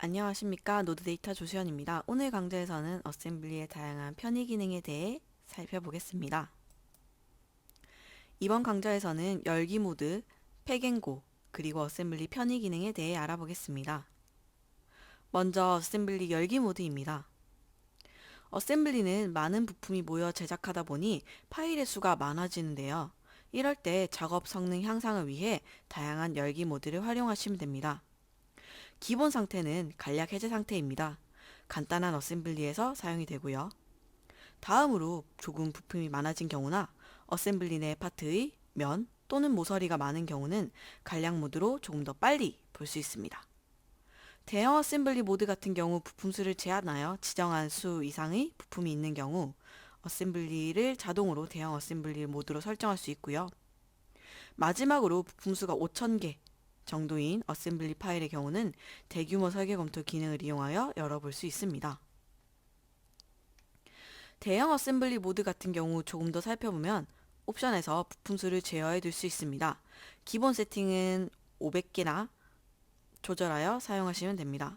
안녕하십니까. 노드데이터 조수연입니다. 오늘 강좌에서는 어셈블리의 다양한 편의 기능에 대해 살펴보겠습니다. 이번 강좌에서는 열기 모드, 팩앤고, 그리고 어셈블리 편의 기능에 대해 알아보겠습니다. 먼저 어셈블리 열기 모드입니다. 어셈블리는 많은 부품이 모여 제작하다 보니 파일의 수가 많아지는데요. 이럴 때 작업 성능 향상을 위해 다양한 열기 모드를 활용하시면 됩니다. 기본 상태는 간략 해제 상태입니다. 간단한 어셈블리에서 사용이 되고요. 다음으로 조금 부품이 많아진 경우나 어셈블리 내 파트의 면 또는 모서리가 많은 경우는 간략 모드로 조금 더 빨리 볼 수 있습니다. 대형 어셈블리 모드 같은 경우 부품 수를 제한하여 지정한 수 이상의 부품이 있는 경우 어셈블리를 자동으로 대형 어셈블리 모드로 설정할 수 있고요. 마지막으로 부품 수가 5,000개 정도인 어셈블리 파일의 경우는 대규모 설계 검토 기능을 이용하여 열어볼 수 있습니다. 대형 어셈블리 모드 같은 경우 조금 더 살펴보면 옵션에서 부품 수를 제어해 둘 수 있습니다. 기본 세팅은 500개나 조절하여 사용하시면 됩니다.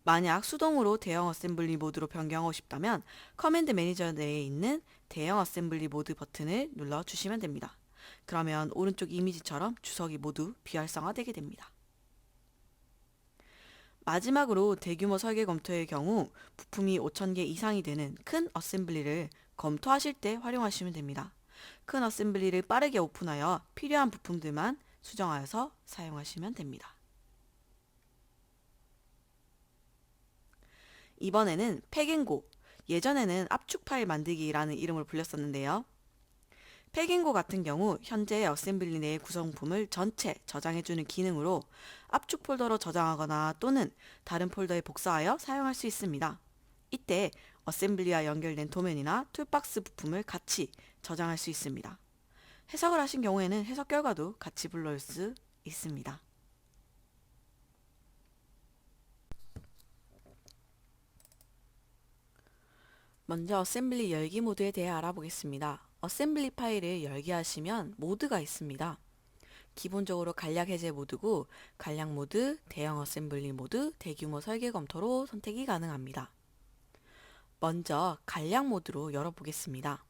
만약 수동으로 대형 어셈블리 모드로 변경하고 싶다면 커맨드 매니저 내에 있는 대형 어셈블리 모드 버튼을 눌러 주시면 됩니다. 그러면 오른쪽 이미지처럼 주석이 모두 비활성화되게 됩니다. 마지막으로 대규모 설계 검토의 경우 부품이 5,000개 이상이 되는 큰 어셈블리를 검토하실 때 활용하시면 됩니다. 큰 어셈블리를 빠르게 오픈하여 필요한 부품들만 수정하여서 사용하시면 됩니다. 이번에는 팩앤고, 예전에는 압축 파일 만들기라는 이름으로 불렸었는데요. 팩앤고 같은 경우 현재 어셈블리 내의 구성품을 전체 저장해주는 기능으로 압축 폴더로 저장하거나 또는 다른 폴더에 복사하여 사용할 수 있습니다. 이때 어셈블리와 연결된 도면이나 툴박스 부품을 같이 저장할 수 있습니다. 해석을 하신 경우에는 해석 결과도 같이 불러올 수 있습니다. 먼저 어셈블리 열기 모드에 대해 알아보겠습니다. 어셈블리 파일을 열기 하시면 모드가 있습니다. 기본적으로 간략 해제 모드고 간략 모드, 대형 어셈블리 모드, 대규모 설계 검토로 선택이 가능합니다. 먼저 간략 모드로 열어보겠습니다.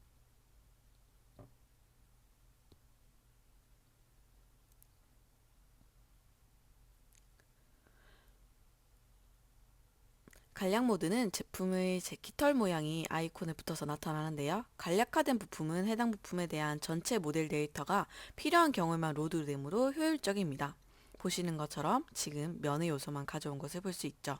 간략 모드는 제품의 깃털 모양이 아이콘에 붙어서 나타나는데요. 간략화된 부품은 해당 부품에 대한 전체 모델 데이터가 필요한 경우에만 로드되므로 효율적입니다. 보시는 것처럼 지금 면의 요소만 가져온 것을 볼 수 있죠.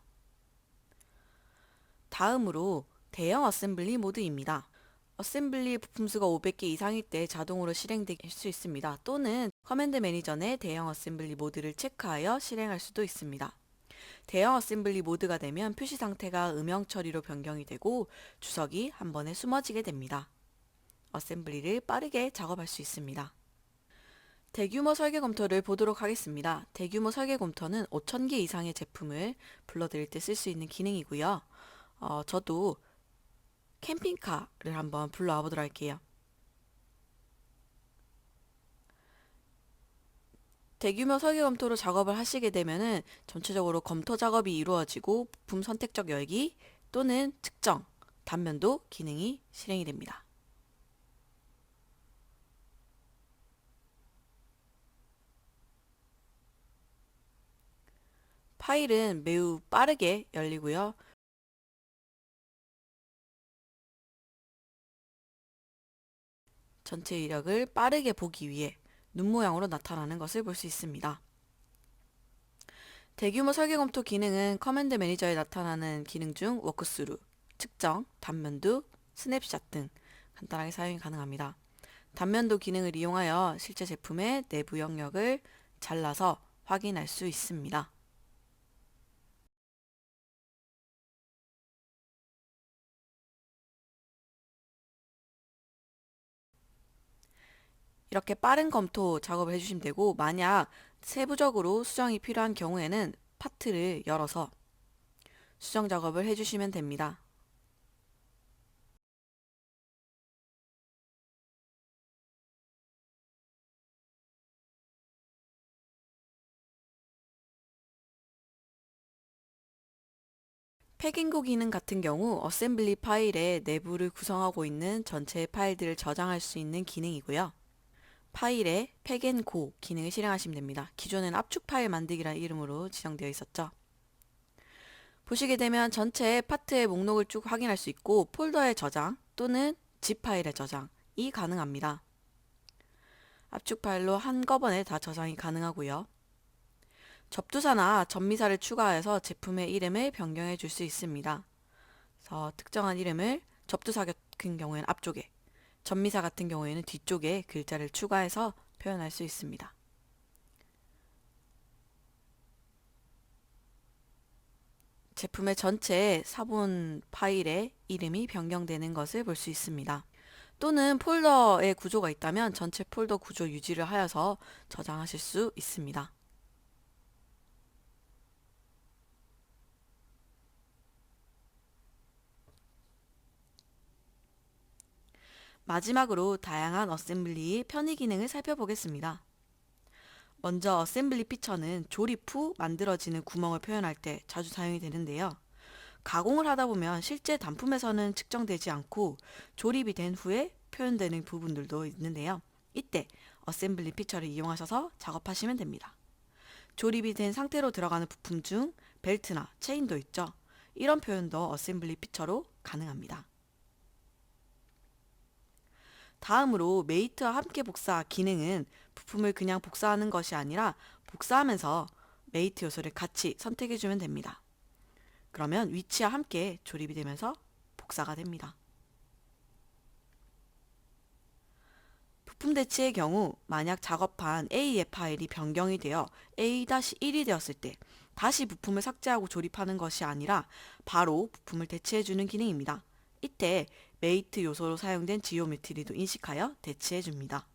다음으로 대형 어셈블리 모드입니다. 어셈블리 부품 수가 500개 이상일 때 자동으로 실행될 수 있습니다. 또는 커맨드 매니저 내 대형 어셈블리 모드를 체크하여 실행할 수도 있습니다. 대형 어셈블리 모드가 되면 표시 상태가 음영 처리로 변경이 되고 주석이 한 번에 숨어지게 됩니다. 어셈블리를 빠르게 작업할 수 있습니다. 대규모 설계 검토를 보도록 하겠습니다. 대규모 설계 검토는 5,000개 이상의 제품을 불러들일 때 쓸 수 있는 기능이고요. 저도 캠핑카를 한번 불러와 보도록 할게요. 대규모 설계 검토로 작업을 하시게 되면은 전체적으로 검토 작업이 이루어지고 부품 선택적 열기 또는 측정, 단면도 기능이 실행이 됩니다. 파일은 매우 빠르게 열리고요. 전체 이력을 빠르게 보기 위해 눈 모양으로 나타나는 것을 볼 수 있습니다. 대규모 설계 검토 기능은 커맨드 매니저에 나타나는 기능 중 워크스루, 측정, 단면도, 스냅샷 등 간단하게 사용이 가능합니다. 단면도 기능을 이용하여 실제 제품의 내부 영역을 잘라서 확인할 수 있습니다. 이렇게 빠른 검토 작업을 해주시면 되고 만약 세부적으로 수정이 필요한 경우에는 파트를 열어서 수정 작업을 해주시면 됩니다. 팩인고 기능 같은 경우 어셈블리 파일의 내부를 구성하고 있는 전체 파일들을 저장할 수 있는 기능이고요. 파일에 팩앤고 기능을 실행하시면 됩니다. 기존에는 압축 파일 만들기라는 이름으로 지정되어 있었죠. 보시게 되면 전체 파트의 목록을 쭉 확인할 수 있고 폴더의 저장 또는 zip 파일의 저장이 가능합니다. 압축 파일로 한꺼번에 다 저장이 가능하고요. 접두사나 접미사를 추가해서 제품의 이름을 변경해 줄 수 있습니다. 그래서 특정한 이름을 접두사 같은 경우에는 앞쪽에, 접미사 같은 경우에는 뒤쪽에 글자를 추가해서 표현할 수 있습니다. 제품의 전체 사본 파일의 이름이 변경되는 것을 볼 수 있습니다. 또는 폴더의 구조가 있다면 전체 폴더 구조 유지를 하여서 저장하실 수 있습니다. 마지막으로 다양한 어셈블리의 편의 기능을 살펴보겠습니다. 먼저 어셈블리 피처는 조립 후 만들어지는 구멍을 표현할 때 자주 사용이 되는데요. 가공을 하다 보면 실제 단품에서는 측정되지 않고 조립이 된 후에 표현되는 부분들도 있는데요. 이때 어셈블리 피처를 이용하셔서 작업하시면 됩니다. 조립이 된 상태로 들어가는 부품 중 벨트나 체인도 있죠. 이런 표현도 어셈블리 피처로 가능합니다. 다음으로 메이트와 함께 복사 기능은 부품을 그냥 복사하는 것이 아니라 복사하면서 메이트 요소를 같이 선택해주면 됩니다. 그러면 위치와 함께 조립이 되면서 복사가 됩니다. 부품 대치의 경우 만약 작업한 A의 파일이 변경이 되어 A-1이 되었을 때 다시 부품을 삭제하고 조립하는 것이 아니라 바로 부품을 대치해주는 기능입니다. 이때 메이트 요소로 사용된 지오메트리도 인식하여 대치해줍니다.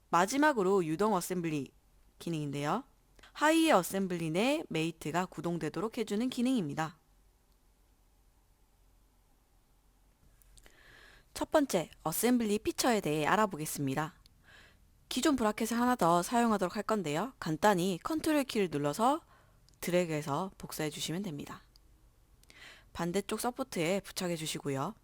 마지막으로 유동 어셈블리 기능인데요. 하이의 어셈블리 내 메이트가 구동되도록 해주는 기능입니다. 첫 번째, 어셈블리 피처에 대해 알아보겠습니다. 기존 브라켓을 하나 더 사용하도록 할 건데요. 간단히 컨트롤 키를 눌러서 드래그해서 복사해 주시면 됩니다. 반대쪽 서포트에 부착해 주시고요.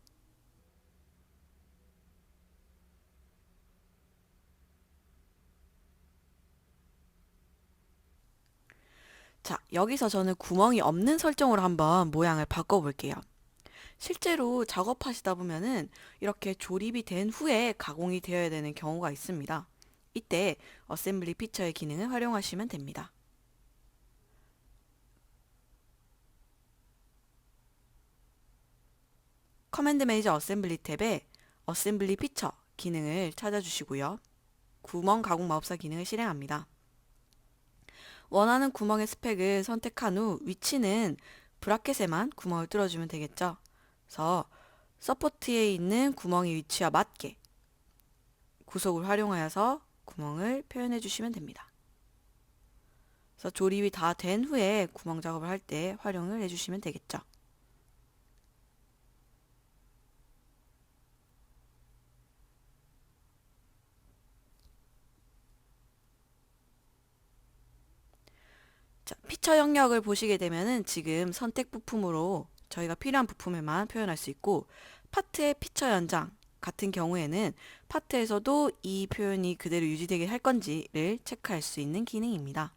자, 여기서 저는 구멍이 없는 설정으로 한번 모양을 바꿔볼게요. 실제로 작업하시다 보면은 이렇게 조립이 된 후에 가공이 되어야 되는 경우가 있습니다. 이때 어셈블리 피처의 기능을 활용하시면 됩니다. 커맨드 매니저 어셈블리 탭에 어셈블리 피처 기능을 찾아주시고요. 구멍 가공 마법사 기능을 실행합니다. 원하는 구멍의 스펙을 선택한 후 위치는 브라켓에만 구멍을 뚫어주면 되겠죠. 그래서 서포트에 있는 구멍의 위치와 맞게 구속을 활용하여서 구멍을 표현해 주시면 됩니다. 그래서 조립이 다 된 후에 구멍 작업을 할 때 활용을 해주시면 되겠죠. 자, 피처 영역을 보시게 되면은 지금 선택 부품으로 저희가 필요한 부품에만 표현할 수 있고 파트의 피처 연장 같은 경우에는 파트에서도 이 표현이 그대로 유지되게 할 건지를 체크할 수 있는 기능입니다.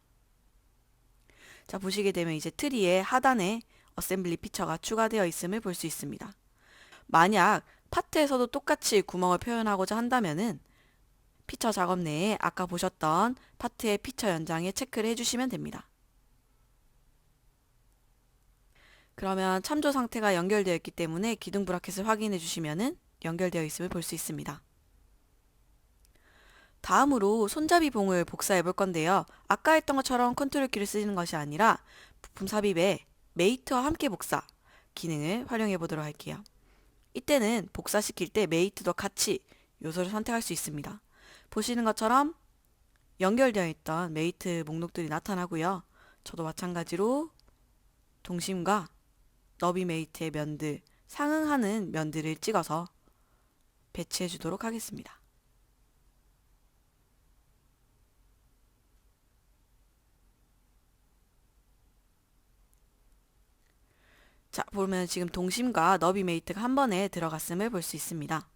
자, 보시게 되면 이제 트리의 하단에 어셈블리 피처가 추가되어 있음을 볼 수 있습니다. 만약 파트에서도 똑같이 구멍을 표현하고자 한다면은 피처 작업 내에 아까 보셨던 파트의 피처 연장에 체크를 해주시면 됩니다. 그러면 참조 상태가 연결되어 있기 때문에 기둥 브라켓을 확인해 주시면은 연결되어 있음을 볼 수 있습니다. 다음으로 손잡이 봉을 복사해 볼 건데요. 아까 했던 것처럼 컨트롤 키를 쓰는 것이 아니라 부품 삽입에 메이트와 함께 복사 기능을 활용해 보도록 할게요. 이때는 복사시킬 때 메이트도 같이 요소를 선택할 수 있습니다. 보시는 것처럼 연결되어 있던 메이트 목록들이 나타나고요. 저도 마찬가지로 동심과 너비 메이트의 면들, 상응하는 면들을 찍어서 배치해 주도록 하겠습니다. 자, 보면 지금 동심과 너비 메이트가 한 번에 들어갔음을 볼 수 있습니다.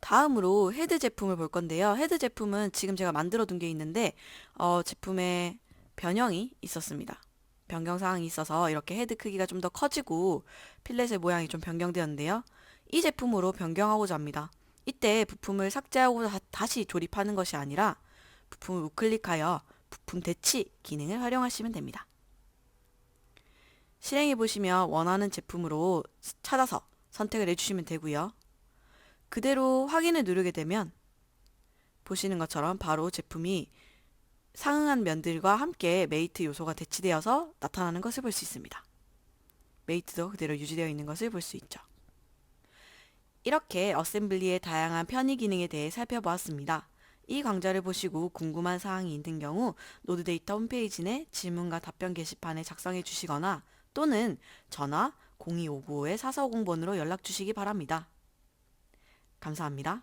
다음으로 헤드 제품을 볼 건데요. 헤드 제품은 지금 제가 만들어 둔 게 있는데 제품에 변형이 있었습니다. 변경 사항이 있어서 이렇게 헤드 크기가 좀 더 커지고 필렛의 모양이 좀 변경되었는데요. 이 제품으로 변경하고자 합니다. 이때 부품을 삭제하고 다시 조립하는 것이 아니라 부품을 우클릭하여 부품 대치 기능을 활용하시면 됩니다. 실행해 보시면 원하는 제품으로 찾아서 선택을 해주시면 되고요. 그대로 확인을 누르게 되면 보시는 것처럼 바로 제품이 상응한 면들과 함께 메이트 요소가 대치되어서 나타나는 것을 볼 수 있습니다. 메이트도 그대로 유지되어 있는 것을 볼 수 있죠. 이렇게 어셈블리의 다양한 편의 기능에 대해 살펴보았습니다. 이 강좌를 보시고 궁금한 사항이 있는 경우 노드데이터 홈페이지 내 질문과 답변 게시판에 작성해 주시거나 또는 전화 02595-4450번으로 연락 주시기 바랍니다. 감사합니다.